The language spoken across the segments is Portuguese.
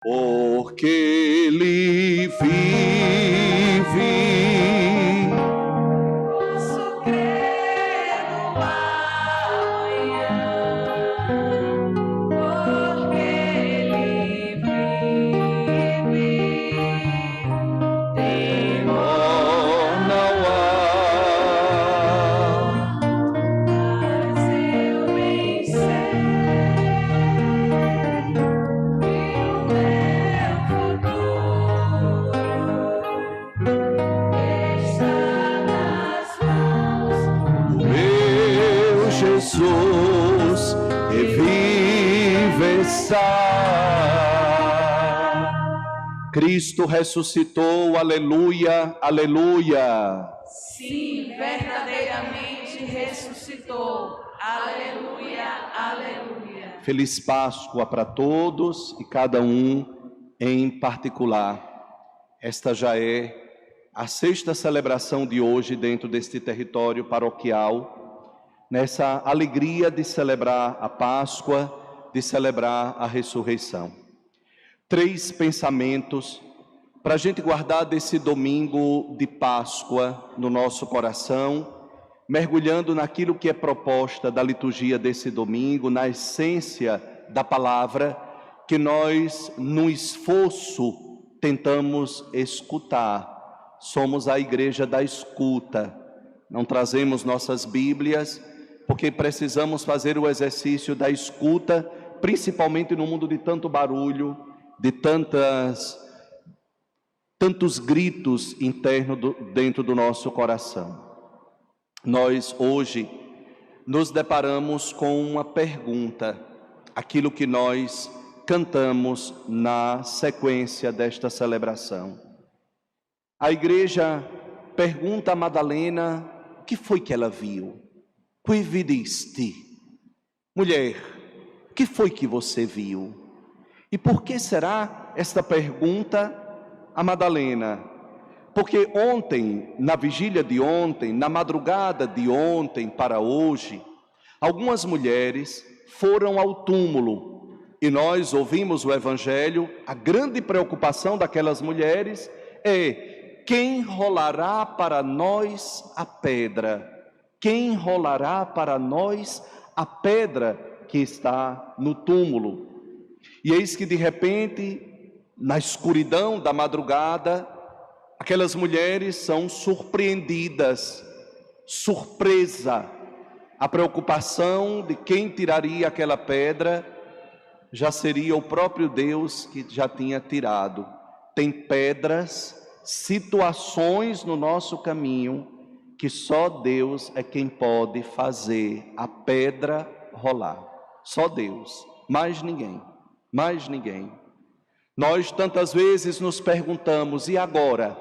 porque ele vive. Posso crer no amanhã, porque ele vive. Temor não há. mas eu bem sei que o meu futuro está nas mãos Meu Jesus e vive está. Cristo ressuscitou, aleluia, aleluia. Sim, verdadeiramente ressuscitou. Aleluia, aleluia. Feliz Páscoa para todos e cada um em particular. Esta já é a sexta celebração de hoje dentro deste território paroquial, nessa alegria de celebrar a Páscoa, de celebrar a ressurreição. 3 pensamentos para a gente guardar desse domingo de Páscoa no nosso coração, mergulhando naquilo que é proposta da liturgia desse domingo, na essência da palavra, que nós, no esforço, tentamos escutar. Somos a igreja da escuta. Não trazemos nossas Bíblias, porque precisamos fazer o exercício da escuta, principalmente no mundo de tanto barulho, de tantos gritos internos dentro do nosso coração. Nós hoje nos deparamos com uma pergunta, aquilo que nós cantamos na sequência desta celebração. A igreja pergunta a Madalena o que foi que ela viu. Que vidiste? Mulher, o que foi que você viu? E por que será esta pergunta a Madalena? Porque ontem, na vigília de ontem, na madrugada de ontem para hoje, algumas mulheres foram ao túmulo e nós ouvimos o Evangelho. A grande preocupação daquelas mulheres é: quem rolará para nós a pedra? Quem rolará para nós a pedra que está no túmulo? E eis que de repente, na escuridão da madrugada, aquelas mulheres são surpreendidas, surpresa. A preocupação de quem tiraria aquela pedra já seria o próprio Deus que já tinha tirado. Tem pedras, situações no nosso caminho que só Deus é quem pode fazer a pedra rolar. Só Deus, mais ninguém, mais ninguém. Nós tantas vezes nos perguntamos: e agora?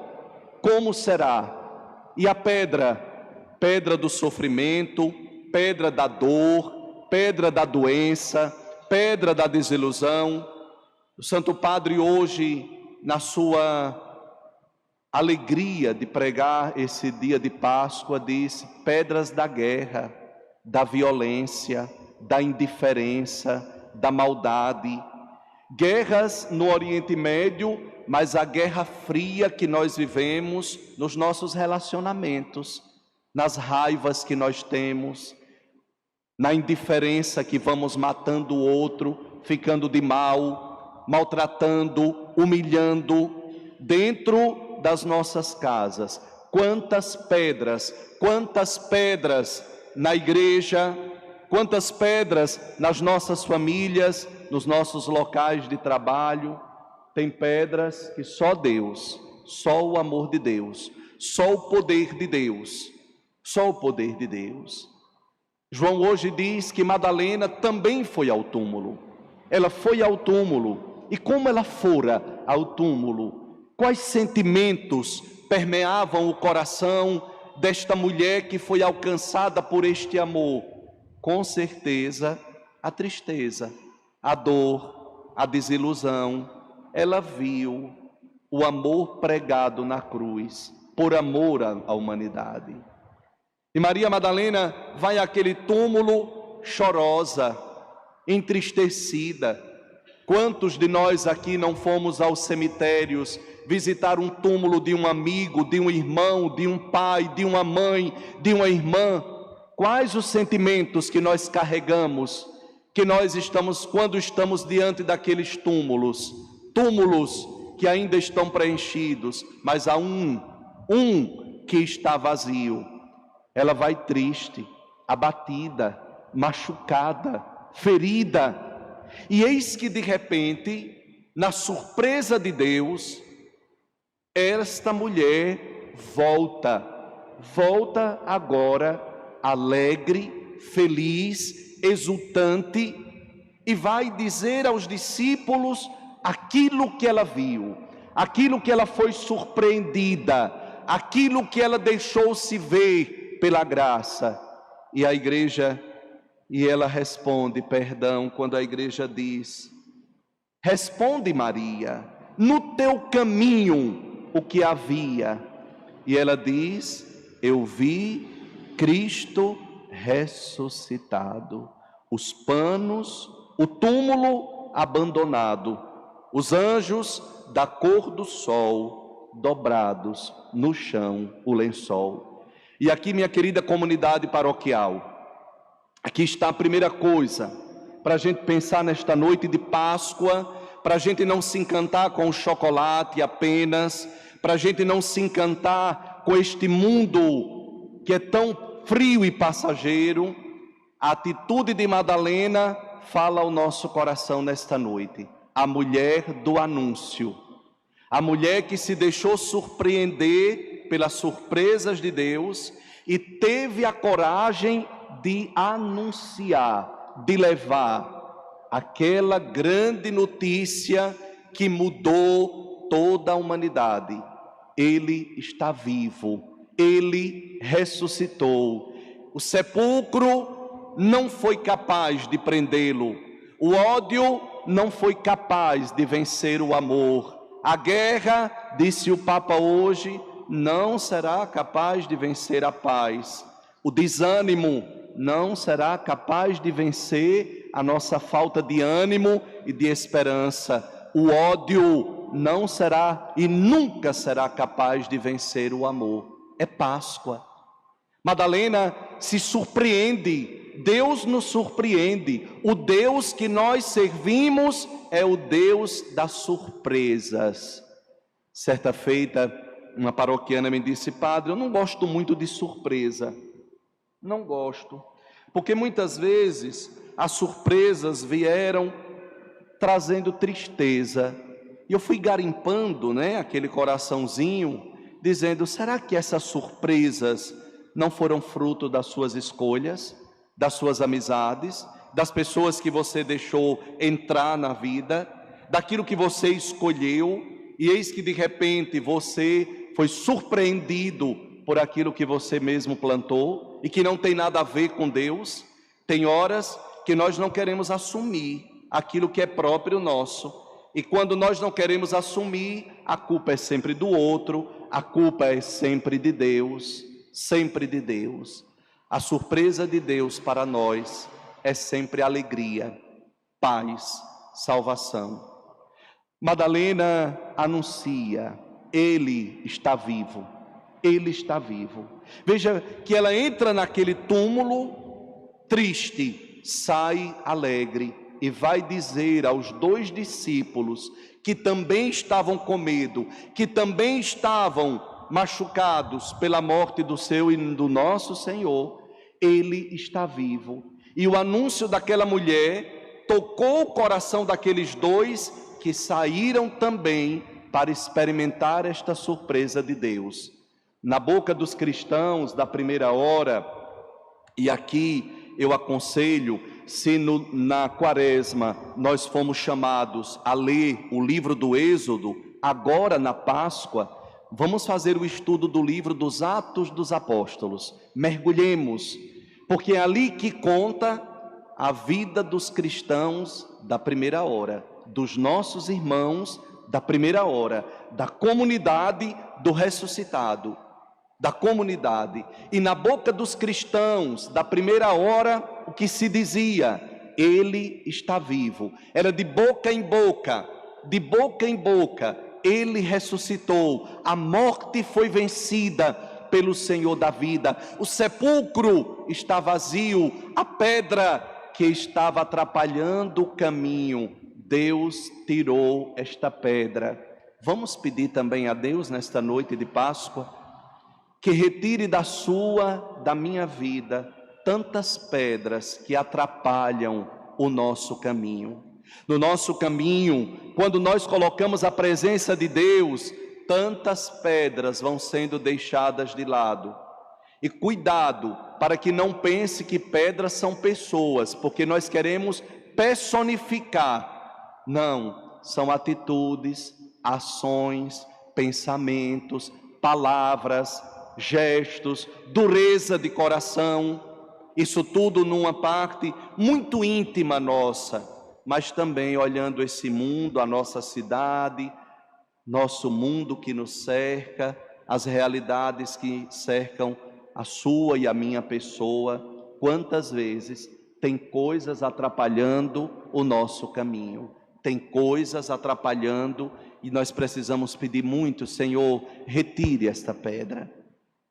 Como será? E a pedra? Pedra do sofrimento, pedra da dor, pedra da doença, pedra da desilusão. O Santo Padre hoje, na sua alegria de pregar esse dia de Páscoa, disse: pedras da guerra, da violência, da indiferença, da maldade. Guerras no Oriente Médio, mas a guerra fria que nós vivemos nos nossos relacionamentos, nas raivas que nós temos, na indiferença que vamos matando o outro, ficando de mal, maltratando, humilhando, dentro das nossas casas. Quantas pedras na igreja, quantas pedras nas nossas famílias, nos nossos locais de trabalho. Tem pedras que só Deus, só o amor de Deus, só o poder de Deus, só o poder de Deus. João hoje diz que Madalena também foi ao túmulo. Ela foi ao túmulo. E como ela fora ao túmulo? Quais sentimentos permeavam o coração desta mulher que foi alcançada por este amor? Com certeza, a tristeza, a dor, a desilusão. Ela viu o amor pregado na cruz, por amor à humanidade. E Maria Madalena vai àquele túmulo chorosa, entristecida, Quantos de nós aqui não fomos aos cemitérios visitar um túmulo de um amigo, de um irmão, de um pai, de uma mãe, de uma irmã? Quais os sentimentos que nós carregamos, que nós estamos quando estamos diante daqueles túmulos? Túmulos que ainda estão preenchidos, mas há um que está vazio. Ela vai triste, abatida, machucada, ferida. E eis que de repente, na surpresa de Deus, esta mulher volta agora alegre, feliz, exultante, e vai dizer aos discípulos aquilo que ela viu, aquilo que ela foi surpreendida, aquilo que ela deixou-se ver pela graça. E a igreja, e ela responde, quando a igreja diz: responde, Maria, no teu caminho o que havia. E ela diz: eu vi Cristo ressuscitado, os panos, o túmulo abandonado, os anjos da cor do sol dobrados no chão, o lençol. E aqui, minha querida comunidade paroquial, aqui está a primeira coisa para a gente pensar nesta noite de Páscoa, para a gente não se encantar com o chocolate apenas, para a gente não se encantar com este mundo que é tão frio e passageiro. A atitude de Madalena fala ao nosso coração nesta noite. A mulher do anúncio, a mulher que se deixou surpreender pelas surpresas de Deus e teve a coragem de anunciar, de levar aquela grande notícia que mudou toda a humanidade. Ele está vivo, ele ressuscitou. O sepulcro não foi capaz de prendê-lo, o ódio não foi capaz de vencer o amor, a guerra, disse o Papa hoje, não será capaz de vencer a paz, o desânimo não será capaz de vencer a nossa falta de ânimo e de esperança, o ódio não será e nunca será capaz de vencer o amor. É Páscoa. Madalena se surpreende, Deus nos surpreende. O Deus que nós servimos é o Deus das surpresas. Certa feita, uma paroquiana me disse: padre, eu não gosto muito de surpresa. Não gosto, porque muitas vezes as surpresas vieram trazendo tristeza. E eu fui garimpando, aquele coraçãozinho, dizendo: será que essas surpresas não foram fruto das suas escolhas, das suas amizades, das pessoas que você deixou entrar na vida, daquilo que você escolheu, e eis que de repente você foi surpreendido por aquilo que você mesmo plantou e que não tem nada a ver com Deus? Tem horas que nós não queremos assumir aquilo que é próprio nosso, e quando nós não queremos assumir, a culpa é sempre do outro, a culpa é sempre de Deus, sempre de Deus. A surpresa de Deus para nós é sempre alegria, paz, salvação. Madalena anuncia: ele está vivo, ele está vivo. Veja que ela entra naquele túmulo triste, sai alegre e vai dizer aos 2 discípulos que também estavam com medo, que também estavam machucados pela morte do seu e do nosso Senhor: ele está vivo. E o anúncio daquela mulher tocou o coração daqueles 2 que saíram também para experimentar esta surpresa de Deus. Na boca dos cristãos da primeira hora, e aqui eu aconselho, se na quaresma nós fomos chamados a ler o livro do Êxodo, agora na Páscoa, vamos fazer o estudo do livro dos Atos dos Apóstolos. Mergulhemos, porque é ali que conta a vida dos cristãos da primeira hora, dos nossos irmãos da primeira hora, da comunidade do ressuscitado, da comunidade. E na boca dos cristãos da primeira hora, o que se dizia: Ele está vivo. Era de boca em boca, Ele ressuscitou. A morte foi vencida pelo Senhor da vida. O sepulcro está vazio, a pedra que estava atrapalhando o caminho, Deus tirou esta pedra. Vamos pedir também a Deus nesta noite de Páscoa que retire da minha vida, tantas pedras que atrapalham o nosso caminho. No nosso caminho, quando nós colocamos a presença de Deus, tantas pedras vão sendo deixadas de lado. E cuidado para que não pense que pedras são pessoas, porque nós queremos personificar. Não, são atitudes, ações, pensamentos, palavras, gestos, dureza de coração. Isso tudo numa parte muito íntima nossa, mas também olhando esse mundo, a nossa cidade, nosso mundo que nos cerca, as realidades que cercam a sua e a minha pessoa. Quantas vezes tem coisas atrapalhando o nosso caminho, tem coisas atrapalhando, e nós precisamos pedir muito: Senhor, retire esta pedra,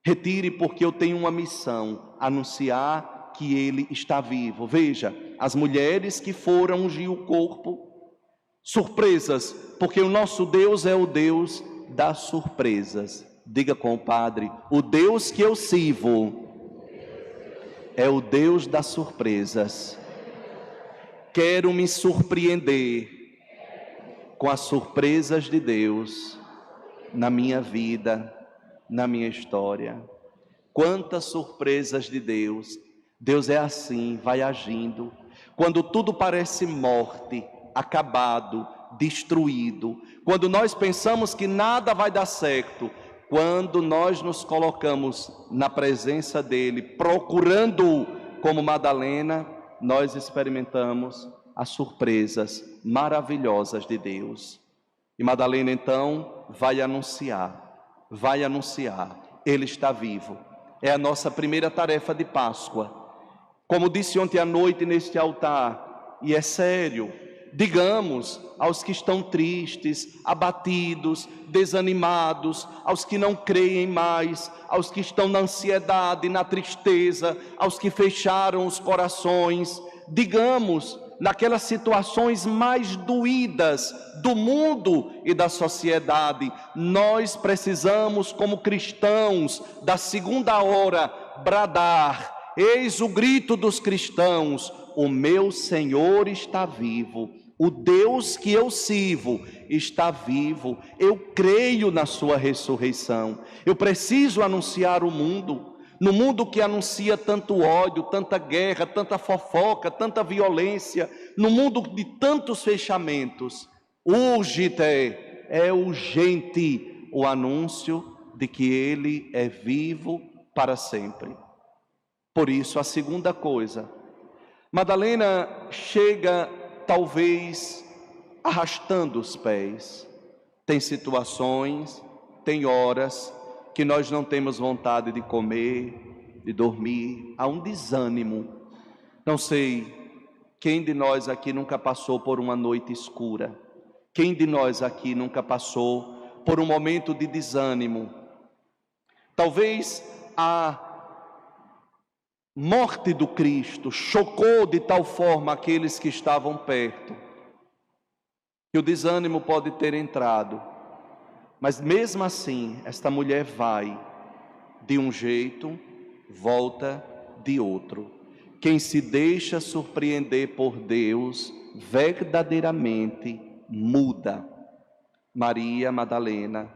retire, porque eu tenho uma missão, anunciar que Ele está vivo. Veja, as mulheres que foram ungir o corpo, surpresas, porque o nosso Deus é o Deus das surpresas. Diga com o Padre: o Deus que eu sirvo é o Deus das surpresas. Quero me surpreender com as surpresas de Deus na minha vida, na minha história. Quantas surpresas de Deus! Deus é assim, vai agindo. Quando tudo parece morte, acabado, destruído, quando nós pensamos que nada vai dar certo, quando nós nos colocamos na presença dEle, procurando-o como Madalena, nós experimentamos as surpresas maravilhosas de Deus. E Madalena então vai anunciar, Ele está vivo. É a nossa primeira tarefa de Páscoa. Como disse ontem à noite neste altar, e é sério, digamos aos que estão tristes, abatidos, desanimados, aos que não creem mais, aos que estão na ansiedade, na tristeza, aos que fecharam os corações, digamos naquelas situações mais doídas do mundo e da sociedade, nós precisamos, como cristãos da segunda hora, bradar: eis o grito dos cristãos, o meu Senhor está vivo, o Deus que eu sirvo está vivo, eu creio na sua ressurreição. Eu preciso anunciar o mundo, no mundo que anuncia tanto ódio, tanta guerra, tanta fofoca, tanta violência, no mundo de tantos fechamentos. É urgente o anúncio de que Ele é vivo para sempre. Por isso, a segunda coisa, Madalena chega talvez arrastando os pés. Tem situações, tem horas que nós não temos vontade de comer, de dormir, há um desânimo. Não sei, quem de nós aqui nunca passou por uma noite escura? Quem de nós aqui nunca passou por um momento de desânimo? Talvez a morte do Cristo chocou de tal forma aqueles que estavam perto, que o desânimo pode ter entrado. Mas mesmo assim, esta mulher vai de um jeito, volta de outro. Quem se deixa surpreender por Deus, verdadeiramente muda. Maria Madalena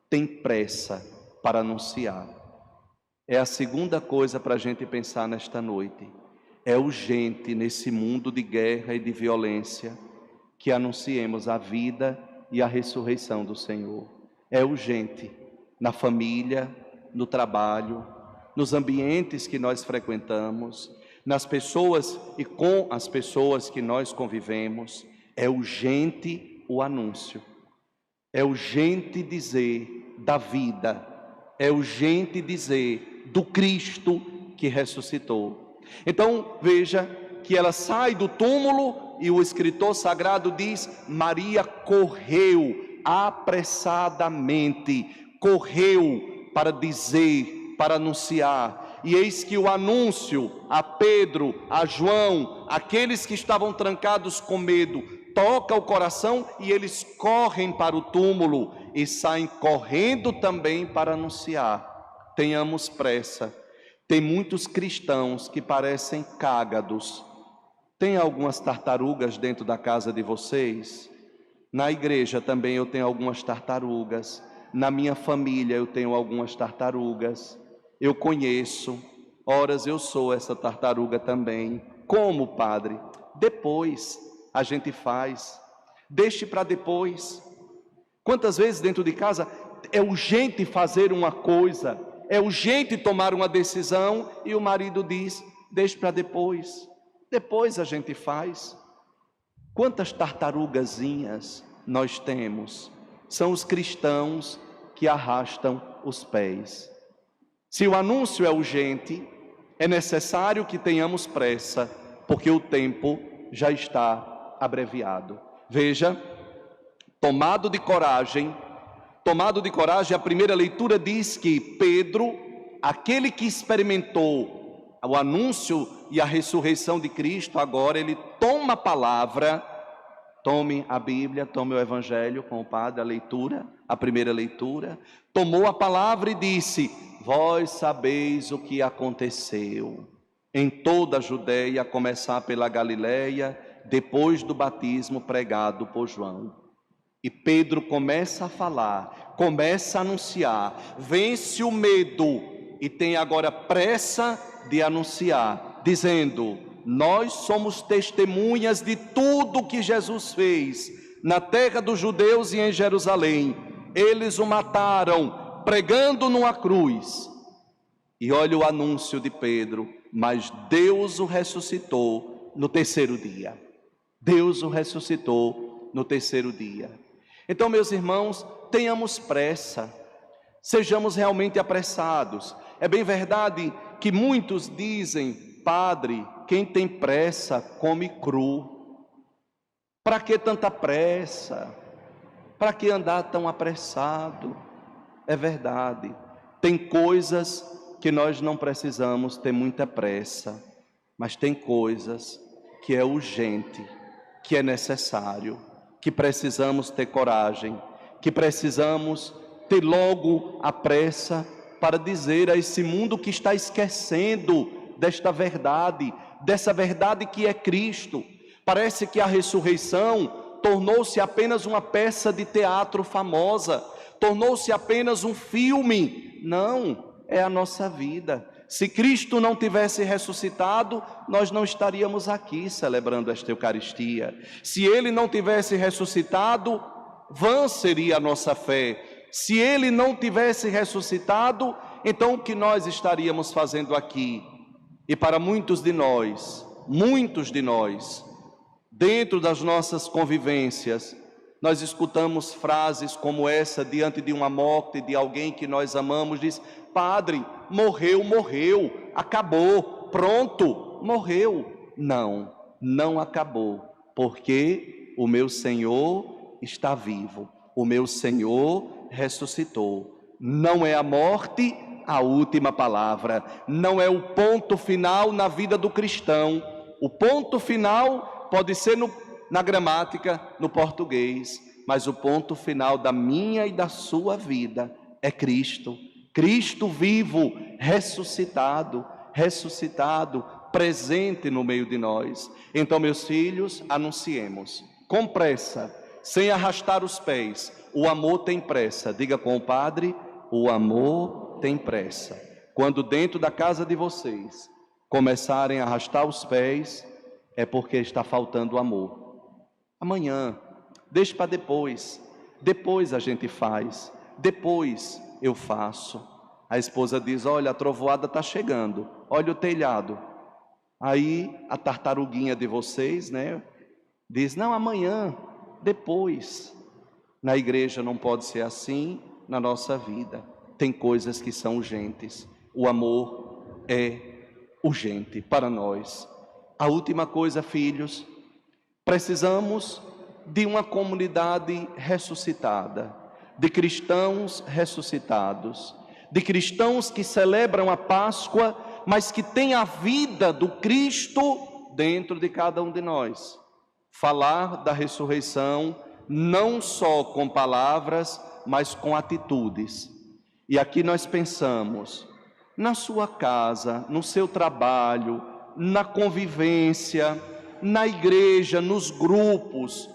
tem pressa para anunciar. É a segunda coisa para a gente pensar nesta noite. É urgente nesse mundo de guerra e de violência que anunciemos a vida e a ressurreição do Senhor. É urgente na família, no trabalho, nos ambientes que nós frequentamos, nas pessoas e com as pessoas que nós convivemos. É urgente o anúncio. É urgente dizer da vida. É urgente dizer do Cristo que ressuscitou. Então veja que ela sai do túmulo e o escritor sagrado diz: Maria correu apressadamente, correu para dizer, para anunciar. E eis que o anúncio a Pedro, a João, aqueles que estavam trancados com medo, toca o coração e eles correm para o túmulo e saem correndo também para anunciar. Tenhamos pressa. Tem muitos cristãos que parecem cágados. Tem algumas tartarugas dentro da casa de vocês? Na igreja também eu tenho algumas tartarugas. Na minha família eu tenho algumas tartarugas. Eu conheço. Horas eu sou essa tartaruga também. Como, padre? Depois a gente faz. Deixe para depois. Quantas vezes dentro de casa é urgente fazer uma coisa, é urgente tomar uma decisão e o marido diz: deixe para depois. Depois a gente faz. Quantas tartarugazinhas nós temos? São os cristãos que arrastam os pés. Se o anúncio é urgente, é necessário que tenhamos pressa, porque o tempo já está abreviado. Veja, tomado de coragem, a primeira leitura diz que Pedro, aquele que experimentou o anúncio e a ressurreição de Cristo, agora ele toma a palavra. Tome a Bíblia, tome o Evangelho com o padre, a leitura, a primeira leitura. Tomou a palavra e disse: vós sabeis o que aconteceu em toda a Judeia, a começar pela Galileia, depois do batismo pregado por João. E Pedro começa a falar, começa a anunciar, vence o medo e tem agora pressa de anunciar, dizendo: nós somos testemunhas de tudo que Jesus fez na terra dos judeus e em Jerusalém. Eles o mataram pregando numa cruz. E olha o anúncio de Pedro: mas Deus o ressuscitou no terceiro dia. Deus o ressuscitou no terceiro dia. Então, meus irmãos, tenhamos pressa, sejamos realmente apressados. É bem verdade que muitos dizem: padre, quem tem pressa come cru. Para que tanta pressa? Para que andar tão apressado? É verdade, tem coisas que nós não precisamos ter muita pressa, mas tem coisas que é urgente, que é necessário, que precisamos ter coragem, que precisamos ter logo a pressa para dizer a esse mundo que está esquecendo desta verdade, dessa verdade que é Cristo. Parece que a ressurreição tornou-se apenas uma peça de teatro famosa, tornou-se apenas um filme. Não, é a nossa vida. Se Cristo não tivesse ressuscitado, nós não estaríamos aqui celebrando esta Eucaristia. Se Ele não tivesse ressuscitado, vã seria a nossa fé. Se Ele não tivesse ressuscitado, então o que nós estaríamos fazendo aqui? E para muitos de nós, dentro das nossas convivências, nós escutamos frases como essa diante de uma morte de alguém que nós amamos. Diz: padre, morreu, acabou, pronto, morreu. Não, não acabou, porque o meu Senhor está vivo, o meu Senhor ressuscitou. Não é a morte a última palavra, não é o ponto final na vida do cristão. O ponto final pode ser na gramática, no português, mas o ponto final da minha e da sua vida é Cristo. Cristo vivo, ressuscitado, presente no meio de nós. Então, meus filhos, anunciemos com pressa, sem arrastar os pés. O amor tem pressa. Diga com o padre: o amor tem pressa. Quando dentro da casa de vocês começarem a arrastar os pés, é porque está faltando amor. Amanhã, deixe para depois. Depois a gente faz. Depois eu faço. A esposa diz: olha, a trovoada está chegando, olha o telhado. Aí a tartaruguinha de vocês, né, diz: não, amanhã, depois. Na igreja não pode ser assim, na nossa vida tem coisas que são urgentes. O amor é urgente para nós. A última coisa, filhos, precisamos de uma comunidade ressuscitada, de cristãos ressuscitados, de cristãos que celebram a Páscoa, mas que têm a vida do Cristo dentro de cada um de nós. Falar da ressurreição não só com palavras, mas com atitudes. E aqui nós pensamos, na sua casa, no seu trabalho, na convivência, na igreja, nos grupos,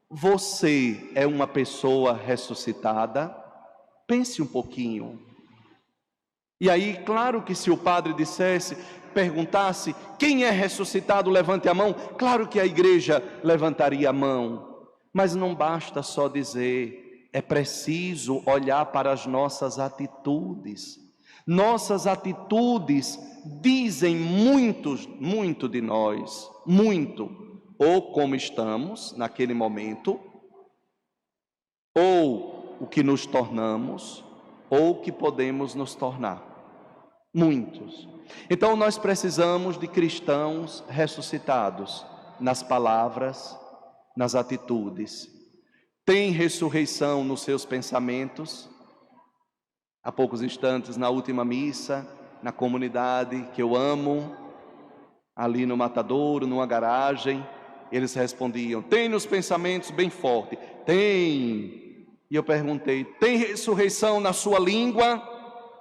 você é uma pessoa ressuscitada? Pense um pouquinho. E aí, claro que se o padre perguntasse, quem é ressuscitado, levante a mão, claro que a igreja levantaria a mão. Mas não basta só dizer, é preciso olhar para as nossas atitudes. Nossas atitudes dizem muito de nós, muito. Ou como estamos naquele momento, ou o que nos tornamos, ou o que podemos nos tornar. Muitos. Então nós precisamos de cristãos ressuscitados nas palavras, nas atitudes. Tem ressurreição nos seus pensamentos? Há poucos instantes, na última missa, na comunidade que eu amo, ali no matadouro, numa garagem, eles respondiam, tem nos pensamentos bem forte, tem. E eu perguntei, tem ressurreição na sua língua?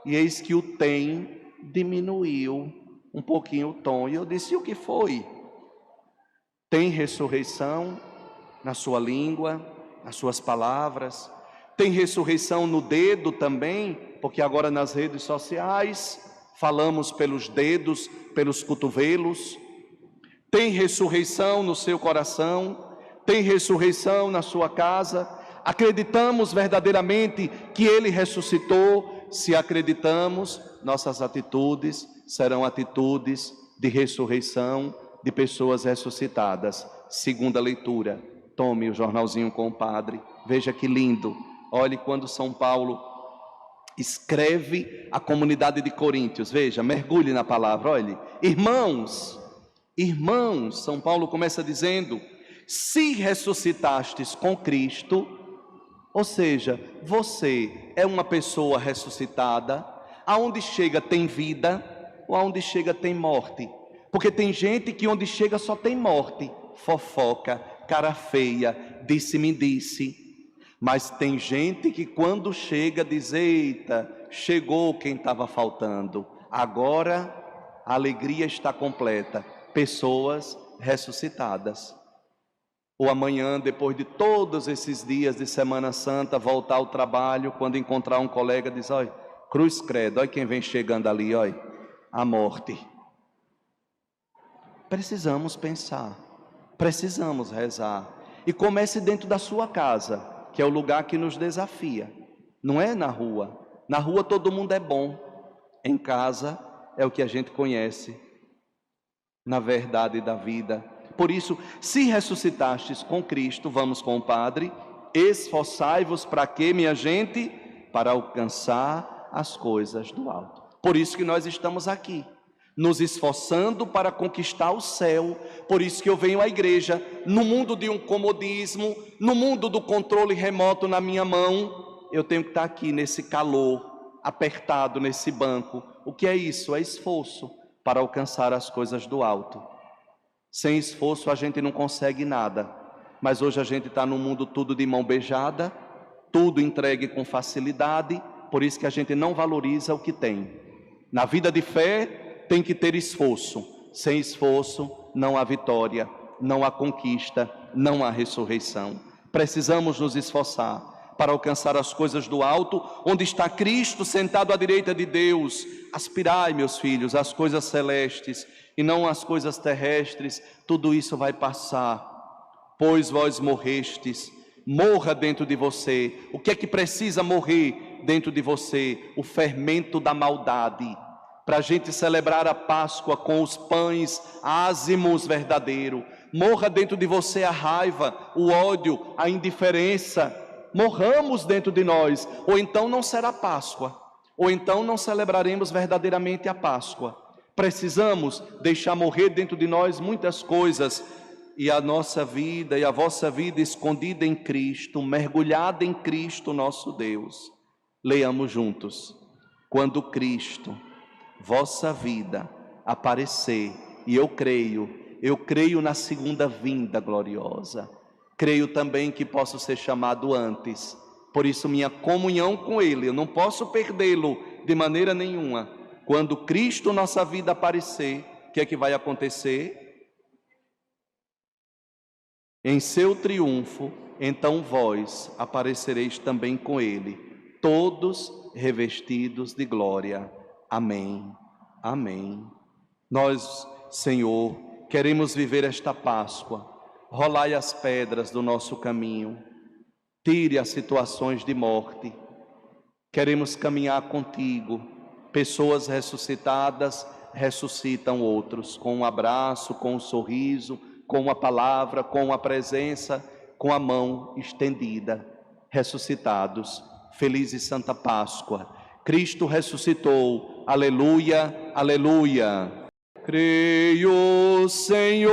E eis que o tem diminuiu um pouquinho o tom. E eu disse, o que foi? Tem ressurreição na sua língua, nas suas palavras? Tem ressurreição no dedo também? Porque agora nas redes sociais falamos pelos dedos, pelos cotovelos. Tem ressurreição no seu coração? Tem ressurreição na sua casa? Acreditamos verdadeiramente que Ele ressuscitou? Se acreditamos, nossas atitudes serão atitudes de ressurreição, de pessoas ressuscitadas. Segunda leitura, tome o jornalzinho com o padre, veja que lindo. Olhe quando São Paulo escreve a comunidade de Coríntios, veja, mergulhe na palavra, olhe. Irmãos, São Paulo começa dizendo, se ressuscitastes com Cristo, ou seja, você é uma pessoa ressuscitada, aonde chega tem vida, ou aonde chega tem morte. Porque tem gente que onde chega só tem morte, fofoca, cara feia, disse-me-disse. Mas tem gente que quando chega diz, eita, chegou quem estava faltando. Agora a alegria está completa. Pessoas ressuscitadas. Ou amanhã, depois de todos esses dias de Semana Santa, voltar ao trabalho, quando encontrar um colega, diz, olha, cruz credo, olha quem vem chegando ali, olha, a morte. Precisamos pensar, precisamos rezar. E comece dentro da sua casa, que é o lugar que nos desafia. Não é na rua. Na rua todo mundo é bom. Em casa é o que a gente conhece, na verdade da vida. Por isso, se ressuscitastes com Cristo, vamos com o Padre, esforçai-vos para quê, minha gente? Para alcançar as coisas do alto. Por isso que nós estamos aqui, nos esforçando para conquistar o céu. Por isso que eu venho à igreja, no mundo de um comodismo, no mundo do controle remoto na minha mão, eu tenho que estar aqui nesse calor, apertado nesse banco. O que é isso? É esforço para alcançar as coisas do alto. Sem esforço a gente não consegue nada, mas hoje a gente está no mundo tudo de mão beijada, tudo entregue com facilidade, por isso que a gente não valoriza o que tem. Na vida de fé tem que ter esforço, sem esforço não há vitória, não há conquista, não há ressurreição. Precisamos nos esforçar para alcançar as coisas do alto, onde está Cristo sentado à direita de Deus. Aspirai, meus filhos, às coisas celestes e não às coisas terrestres. Tudo isso vai passar, pois vós morrestes. Morra dentro de você. O que é que precisa morrer dentro de você? O fermento da maldade, para a gente celebrar a Páscoa com os pães ázimos verdadeiro. Morra dentro de você a raiva, o ódio, a indiferença. Morramos dentro de nós, ou então não será Páscoa, ou então não celebraremos verdadeiramente a Páscoa. Precisamos deixar morrer dentro de nós muitas coisas, e a nossa vida e a vossa vida escondida em Cristo, mergulhada em Cristo nosso Deus. Leamos juntos. Quando Cristo, vossa vida, aparecer, e eu creio na segunda vinda gloriosa. Creio também que posso ser chamado antes. Por isso minha comunhão com Ele, eu não posso perdê-lo de maneira nenhuma. Quando Cristo, nossa vida, aparecer, o que é que vai acontecer? Em seu triunfo, então vós aparecereis também com Ele, todos revestidos de glória. Amém. Amém. Nós, Senhor, queremos viver esta Páscoa. Rolai as pedras do nosso caminho. Tire as situações de morte. Queremos caminhar contigo. Pessoas ressuscitadas ressuscitam outros com um abraço, com um sorriso, com uma palavra, com uma presença, com a mão estendida. Ressuscitados. Feliz e Santa Páscoa. Cristo ressuscitou. Aleluia, aleluia. Creio, Senhor,